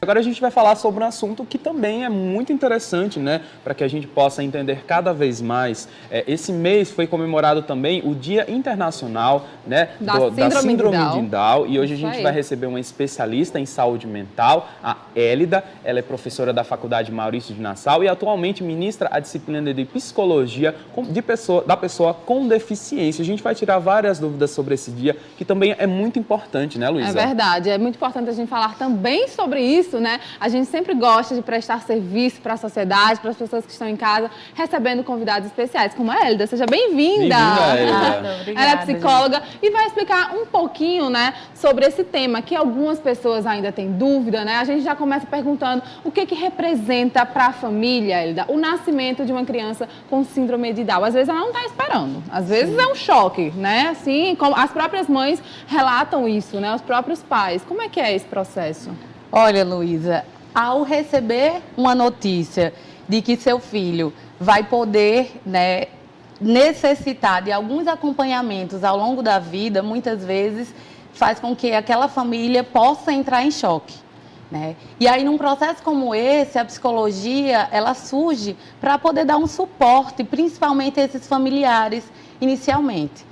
Agora a gente vai falar sobre um assunto que também é muito interessante, né, para que a gente possa entender cada vez mais. Esse mês foi comemorado também o Dia Internacional, né, da Síndrome de Down, e hoje a gente vai receber uma especialista em saúde mental, a Élida. Ela é professora da Faculdade Maurício de Nassau e atualmente ministra a disciplina de Psicologia da pessoa com deficiência. A gente vai tirar várias dúvidas sobre esse dia, que também é muito importante, né, Luísa? É verdade, é muito importante a gente falar também sobre isso, né? A gente sempre gosta de prestar serviço para a sociedade, para as pessoas que estão em casa, recebendo convidados especiais, como a Élida. Seja bem-vinda! Obrigada. Ela é psicóloga e vai explicar um pouquinho, né, sobre esse tema, que algumas pessoas ainda têm dúvida, né? A gente já começa perguntando o que representa para a família, Élida, o nascimento de uma criança com síndrome de Down. Às vezes ela não está esperando, às vezes é um choque, né? Assim, como as próprias mães relatam isso, né? Os próprios pais. Como é que é esse processo? Olha, Luísa, ao receber uma notícia de que seu filho vai poder, né, necessitar de alguns acompanhamentos ao longo da vida, muitas vezes faz com que aquela família possa entrar em choque, né? E aí, num processo como esse, a psicologia, ela surge para poder dar um suporte, principalmente a esses familiares, inicialmente.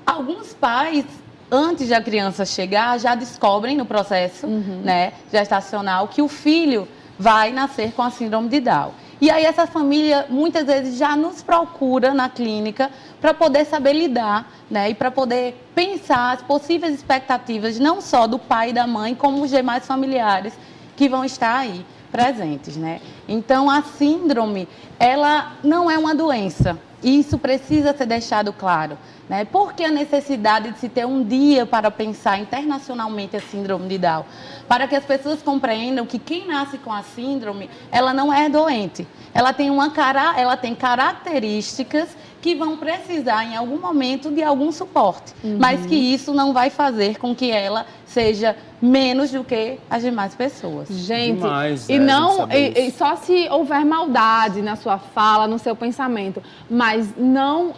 Alguns pais, antes da criança chegar, já descobrem no processo, né, gestacional que o filho vai nascer com a síndrome de Down. E aí essa família muitas vezes já nos procura na clínica para poder saber lidar, né, e para poder pensar as possíveis expectativas não só do pai e da mãe, como os demais familiares que vão estar aí presentes, né? Então a síndrome, ela não é uma doença. E isso precisa ser deixado claro, né? Por que a necessidade de se ter um dia para pensar internacionalmente a síndrome de Down? Para que as pessoas compreendam que quem nasce com a síndrome, ela não é doente. Ela tem características que vão precisar, em algum momento, de algum suporte. Mas que isso não vai fazer com que ela seja menos do que as demais pessoas. Gente, demais, e só se houver maldade na sua fala, no seu pensamento. Mas não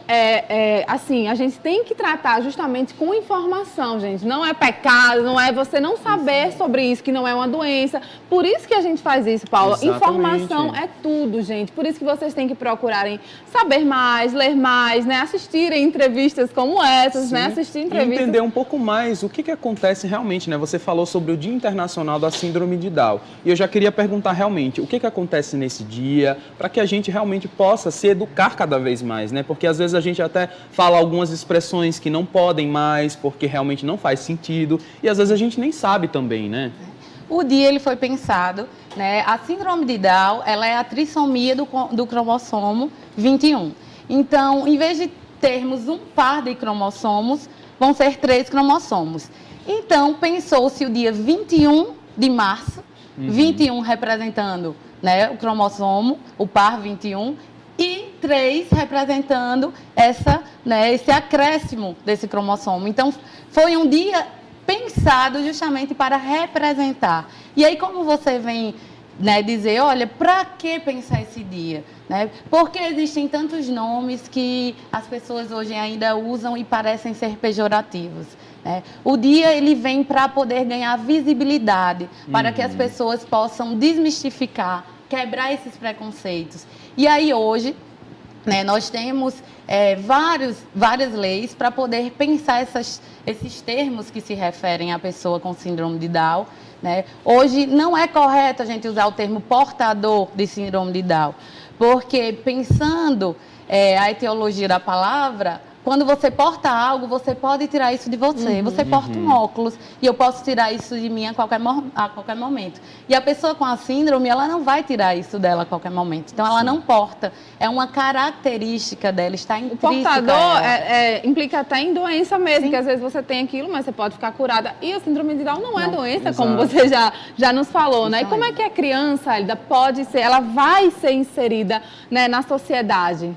assim, a gente tem que tratar justamente com informação, gente. Não é pecado, não é você não saber sobre isso, que não é uma doença. Por isso que a gente faz isso, Paula. Exatamente. Informação é tudo, gente. Por isso que vocês têm que procurarem saber mais, ler mais, né? Assistirem entrevistas como essas, né? Assistir entrevistas. E entender um pouco mais o que acontece realmente, né? Você falou sobre o Dia Internacional da Síndrome de Down. E eu já queria perguntar realmente o que acontece nesse dia, para que a gente realmente possa se educar cada vez mais, né? Porque às vezes a gente até fala algumas expressões que não podem mais, porque realmente não faz sentido. E às vezes a gente nem sabe também, né? O dia ele foi pensado, né? A síndrome de Down, ela é a trissomia do cromossomo 21. Então, em vez de termos um par de cromossomos, vão ser 3 cromossomos. Então, pensou-se o dia 21 de março, 21 representando, né, o cromossomo, o par 21, e 3 representando esse acréscimo desse cromossomo. Então, foi um dia pensado justamente para representar. E aí, como você vem, né, dizer, olha, para que pensar esse dia? Né? Porque existem tantos nomes que as pessoas hoje ainda usam e parecem ser pejorativos. Né? O dia ele vem para poder ganhar visibilidade, para que as pessoas possam desmistificar, quebrar esses preconceitos. E aí hoje, né, nós temos várias leis para poder pensar esses termos que se referem à pessoa com síndrome de Down. Né? Hoje não é correto a gente usar o termo portador de síndrome de Down, porque pensando a etiologia da palavra, quando você porta algo, você pode tirar isso de você. Você porta um óculos e eu posso tirar isso de mim a qualquer momento. E a pessoa com a síndrome, ela não vai tirar isso dela a qualquer momento. Então, ela não porta. É uma característica dela, está intrínseca. O portador implica até em doença mesmo, que às vezes você tem aquilo, mas você pode ficar curada. E a síndrome de Down não é doença, exato, como você já nos falou, né? E como é que a criança, Élida, ela vai ser inserida, né, na sociedade?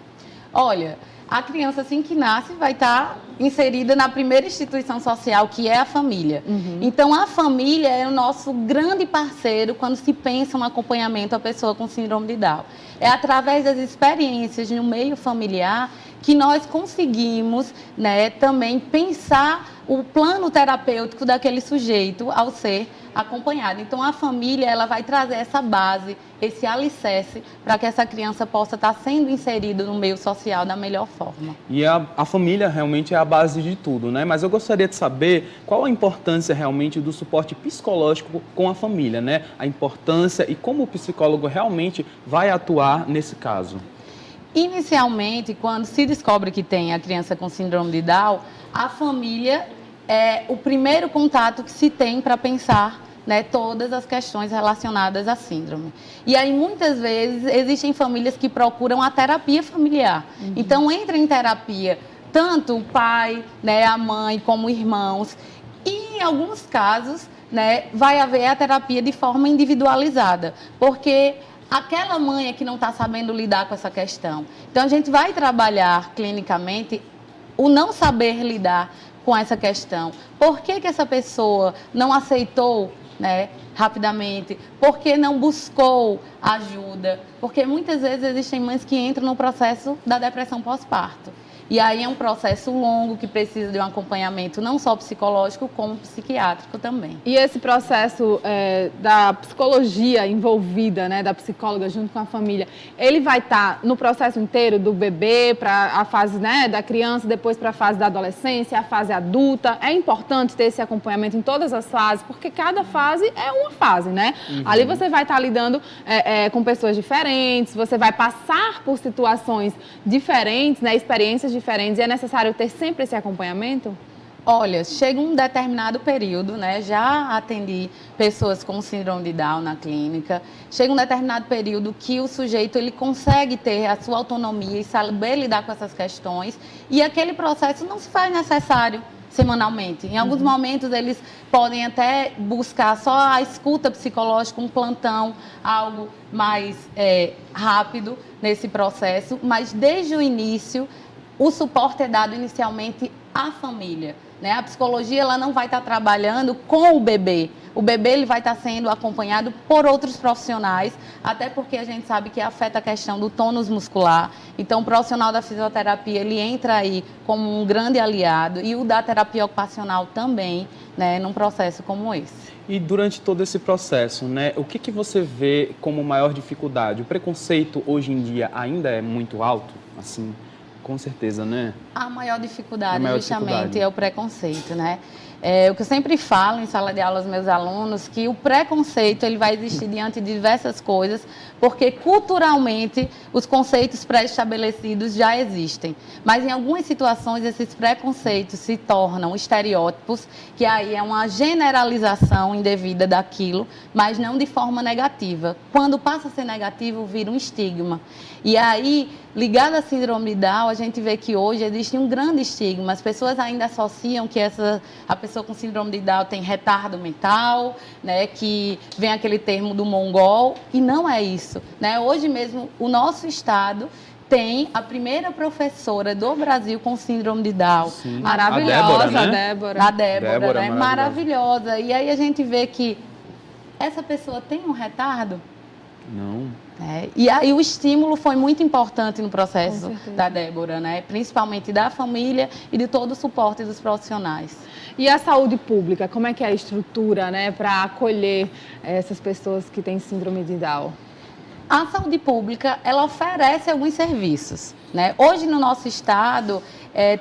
Olha, a criança, assim que nasce, vai estar inserida na primeira instituição social, que é a família. Então, a família é o nosso grande parceiro quando se pensa um acompanhamento à pessoa com síndrome de Down. É através das experiências no meio familiar que nós conseguimos, né, também pensar o plano terapêutico daquele sujeito ao ser acompanhado. Então, a família ela vai trazer essa base, esse alicerce, para que essa criança possa estar sendo inserida no meio social da melhor forma. E a família realmente é a base de tudo, né? Mas eu gostaria de saber qual a importância realmente do suporte psicológico com a família, né? A importância e como o psicólogo realmente vai atuar nesse caso. Inicialmente, quando se descobre que tem a criança com síndrome de Down, a família é o primeiro contato que se tem para pensar, né, todas as questões relacionadas à síndrome. E aí, muitas vezes, existem famílias que procuram a terapia familiar. Então, entra em terapia tanto o pai, né, a mãe, como irmãos. E, em alguns casos, né, vai haver a terapia de forma individualizada, porque aquela mãe é que não está sabendo lidar com essa questão. Então, a gente vai trabalhar clinicamente o não saber lidar com essa questão. Por que que essa pessoa não aceitou, né, rapidamente? Por que não buscou ajuda? Porque muitas vezes existem mães que entram no processo da depressão pós-parto. E aí é um processo longo que precisa de um acompanhamento não só psicológico, como psiquiátrico também. E esse processo da psicologia envolvida, né, da psicóloga junto com a família, ele vai estar no processo inteiro do bebê para a fase, né, da criança, depois para a fase da adolescência, a fase adulta. É importante ter esse acompanhamento em todas as fases, porque cada fase é uma fase, né? Ali você vai estar lidando com pessoas diferentes, você vai passar por situações diferentes, né, experiências diferentes, e é necessário ter sempre esse acompanhamento? Olha, chega um determinado período, né? Já atendi pessoas com síndrome de Down na clínica. Chega um determinado período que o sujeito ele consegue ter a sua autonomia e saber lidar com essas questões, e aquele processo não se faz necessário semanalmente. Em alguns momentos eles podem até buscar só a escuta psicológica, um plantão, algo mais rápido nesse processo, mas desde o início o suporte é dado inicialmente à família, né? A psicologia ela não vai estar trabalhando com o bebê. O bebê ele vai estar sendo acompanhado por outros profissionais, até porque a gente sabe que afeta a questão do tônus muscular. Então, o profissional da fisioterapia ele entra aí como um grande aliado, e o da terapia ocupacional também, né, num processo como esse. E durante todo esse processo, né, o que você vê como maior dificuldade? O preconceito hoje em dia ainda é muito alto, assim? Com certeza, né? A maior dificuldade, justamente, é o preconceito, né? O que eu sempre falo em sala de aula aos meus alunos, que o preconceito ele vai existir diante de diversas coisas, porque culturalmente os conceitos pré-estabelecidos já existem. Mas em algumas situações esses preconceitos se tornam estereótipos, que aí é uma generalização indevida daquilo, mas não de forma negativa. Quando passa a ser negativo, vira um estigma. E aí, ligado à síndrome de Down, a gente vê que hoje existe um grande estigma. As pessoas ainda associam que a pessoa com síndrome de Down tem retardo mental, né, que vem aquele termo do mongol, e não é isso, né? Hoje mesmo, o nosso estado tem a primeira professora do Brasil com síndrome de Down. Sim. Maravilhosa, A Débora, né? Maravilhosa. E aí a gente vê que essa pessoa tem um retardo? Não. E aí o estímulo foi muito importante no processo da Débora, né? Principalmente da família e de todo o suporte dos profissionais. E a saúde pública, como é que é a estrutura, né, para acolher essas pessoas que têm síndrome de Down? A saúde pública, ela oferece alguns serviços, né? Hoje no nosso estado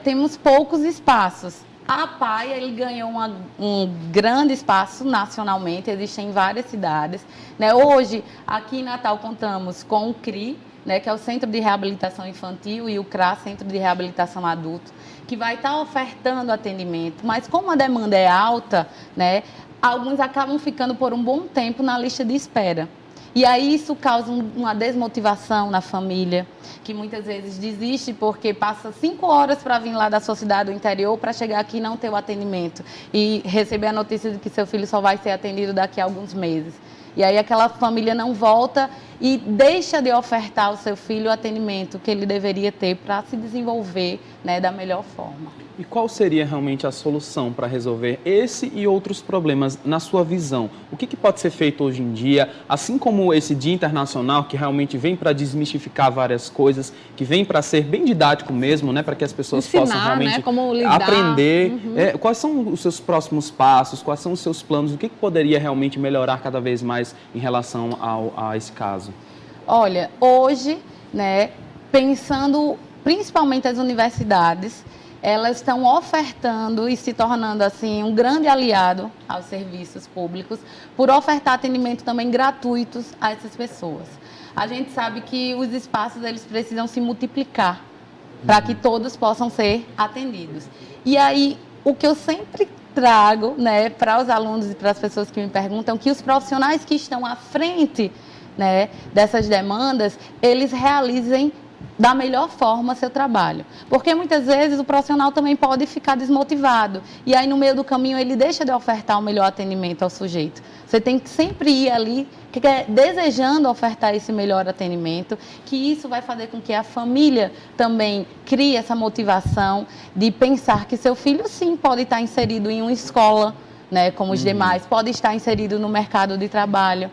temos poucos espaços. A PAIA ele ganhou um grande espaço nacionalmente, existe em várias cidades, né? Hoje, aqui em Natal, contamos com o CRI, né, que é o Centro de Reabilitação Infantil, e o CRA, Centro de Reabilitação Adulto, que vai estar ofertando atendimento. Mas como a demanda é alta, né, alguns acabam ficando por um bom tempo na lista de espera. E aí isso causa uma desmotivação na família, que muitas vezes desiste porque passa 5 horas para vir lá da sua cidade do interior para chegar aqui e não ter o atendimento e receber a notícia de que seu filho só vai ser atendido daqui a alguns meses. E aí aquela família não volta e deixa de ofertar ao seu filho o atendimento que ele deveria ter para se desenvolver, né, da melhor forma. E qual seria realmente a solução para resolver esse e outros problemas na sua visão? O que pode ser feito hoje em dia, assim como esse Dia Internacional, que realmente vem para desmistificar várias coisas, que vem para ser bem didático mesmo, né, para que as pessoas ensinar, possam realmente, né, como lidar. Aprender. Quais são os seus próximos passos, quais são os seus planos, o que poderia realmente melhorar cada vez mais em relação a esse caso? Olha, hoje, né, pensando principalmente as universidades, elas estão ofertando e se tornando assim um grande aliado aos serviços públicos por ofertar atendimento também gratuitos a essas pessoas. A gente sabe que os espaços eles precisam se multiplicar para que todos possam ser atendidos. E aí, o que eu sempre trago, né, para os alunos e para as pessoas que me perguntam, que os profissionais que estão à frente, né, dessas demandas, eles realizem da melhor forma seu trabalho. Porque muitas vezes o profissional também pode ficar desmotivado. E aí no meio do caminho ele deixa de ofertar o melhor atendimento ao sujeito. Você tem que sempre ir ali desejando ofertar esse melhor atendimento, que isso vai fazer com que a família também crie essa motivação de pensar que seu filho sim pode estar inserido em uma escola, né, como os demais, pode estar inserido no mercado de trabalho.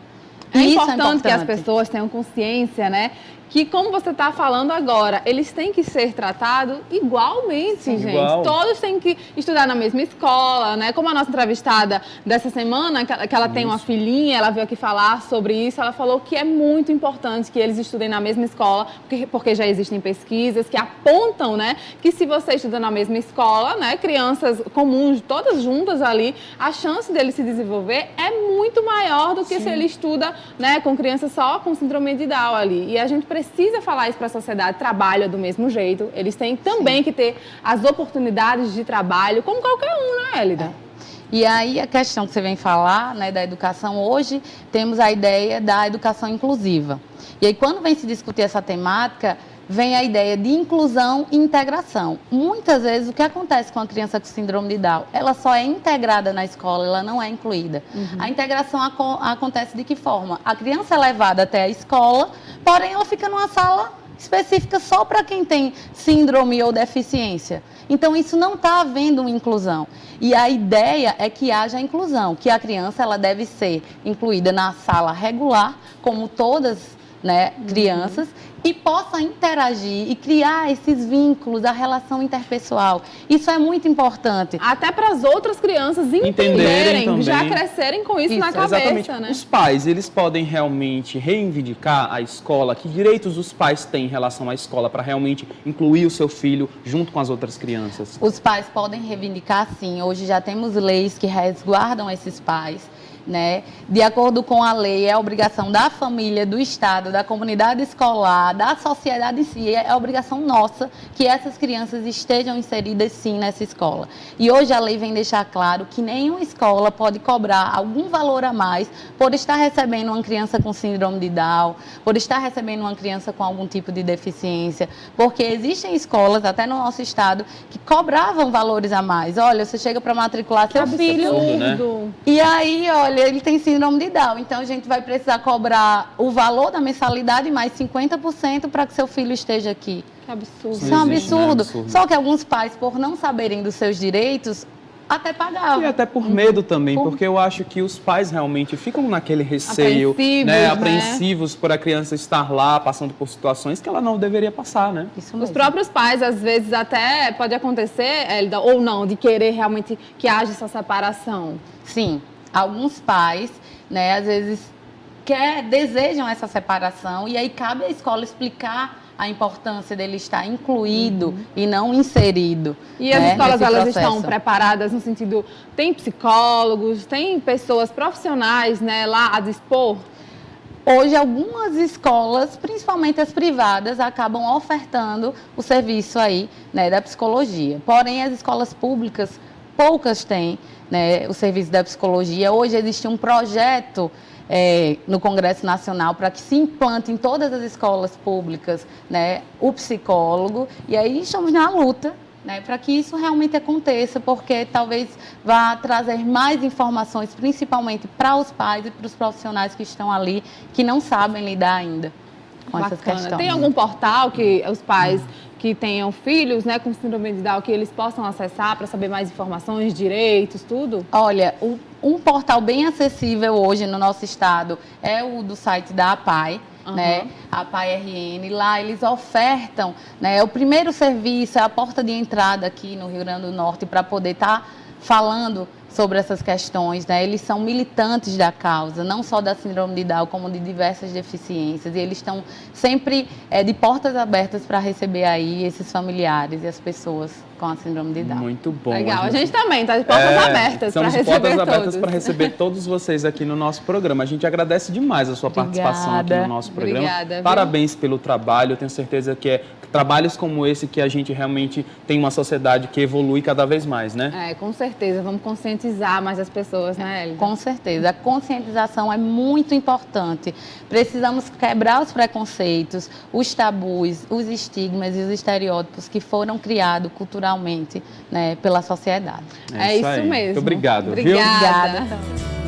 É importante que as pessoas tenham consciência, né? Que, como você está falando agora, eles têm que ser tratados igualmente, Sim, gente. igual. Todos têm que estudar na mesma escola, né? Como a nossa entrevistada dessa semana, que ela tem uma filhinha, ela veio aqui falar sobre isso, ela falou que é muito importante que eles estudem na mesma escola, porque já existem pesquisas que apontam, né? Que se você estuda na mesma escola, né? Crianças comuns, todas juntas ali, a chance dele se desenvolver é muito maior do que se ele estuda, né? Com crianças só com síndrome de Down ali. E a gente precisa falar isso para a sociedade, trabalha do mesmo jeito, eles têm também que ter as oportunidades de trabalho, como qualquer um, né, Elida? E aí a questão que você vem falar, né, da educação, hoje temos a ideia da educação inclusiva. E aí quando vem se discutir essa temática, vem a ideia de inclusão e integração. Muitas vezes o que acontece com a criança com síndrome de Down, ela só é integrada na escola, ela não é incluída. A integração acontece de que forma? A criança é levada até a escola, porém ela fica numa sala específica só para quem tem síndrome ou deficiência. Então isso não está havendo uma inclusão. E a ideia é que haja inclusão, que a criança ela deve ser incluída na sala regular, como todas, né, crianças, e possa interagir e criar esses vínculos, a relação interpessoal. Isso é muito importante. Até para as outras crianças entenderem, já crescerem com isso na cabeça, exatamente. né? Os pais, eles podem realmente reivindicar a escola, que direitos os pais têm em relação à escola para realmente incluir o seu filho junto com as outras crianças? Os pais podem reivindicar, sim. Hoje já temos leis que resguardam esses pais, né? De acordo com a lei, é a obrigação da família, do Estado, da comunidade escolar, da sociedade em si, é a obrigação nossa que essas crianças estejam inseridas sim nessa escola. E hoje a lei vem deixar claro que nenhuma escola pode cobrar algum valor a mais por estar recebendo uma criança com síndrome de Down, por estar recebendo uma criança com algum tipo de deficiência, porque existem escolas, até no nosso estado, que cobravam valores a mais. Olha, você chega para matricular seu filho, né? E aí, olha, ele tem síndrome de Down, então a gente vai precisar cobrar o valor da mensalidade mais 50% para que seu filho esteja aqui. Que absurdo. Isso é um existe, né? absurdo. Absurdo. Só que alguns pais, por não saberem dos seus direitos, até pagavam. E até por medo também, porque eu acho que os pais realmente ficam naquele receio, né, apreensivos por a criança estar lá passando por situações que ela não deveria passar, né? Isso Os mesmo. próprios pais, às vezes, até pode acontecer, Elida, ou não, de querer realmente que haja essa separação. Sim, alguns pais, né, às vezes desejam essa separação e aí cabe à escola explicar a importância dele estar incluído e não inserido. E as né, escolas, nesse elas processo. estão preparadas no sentido, tem psicólogos, tem pessoas profissionais, né, lá a dispor? Hoje, algumas escolas, principalmente as privadas, acabam ofertando o serviço aí, né, da psicologia. Porém, as escolas públicas, poucas têm, né, o serviço da psicologia. Hoje existe um projeto no Congresso Nacional para que se implante em todas as escolas públicas, né, o psicólogo. E aí estamos na luta né, para que isso realmente aconteça, porque talvez vá trazer mais informações, principalmente para os pais e para os profissionais que estão ali, que não sabem lidar ainda com essas questões. Tem algum portal que os pais que tenham filhos, né, com síndrome de Down, que eles possam acessar para saber mais informações, direitos, tudo? Olha, um portal bem acessível hoje no nosso estado é o do site da APAE, né, a APAE RN. Lá eles ofertam, né, o primeiro serviço, é a porta de entrada aqui no Rio Grande do Norte para poder estar falando sobre essas questões, né? Eles são militantes da causa, não só da síndrome de Down, como de diversas deficiências, e eles estão sempre de portas abertas para receber aí esses familiares e as pessoas com a síndrome de Down. Muito bom. Legal, a gente também está de portas abertas para receber portas abertas todos. para receber todos vocês aqui no nosso programa. A gente agradece demais a sua participação aqui no nosso programa. Obrigada, viu? Parabéns pelo trabalho, eu tenho certeza que é trabalhos como esse que a gente realmente tem uma sociedade que evolui cada vez mais, né? Com certeza, vamos conscientizar mais as pessoas, né, Elida? Com certeza, a conscientização é muito importante. Precisamos quebrar os preconceitos, os tabus, os estigmas e os estereótipos que foram criados culturalmente, né, pela sociedade. É isso aí. mesmo. Muito obrigado. Obrigada. Obrigada.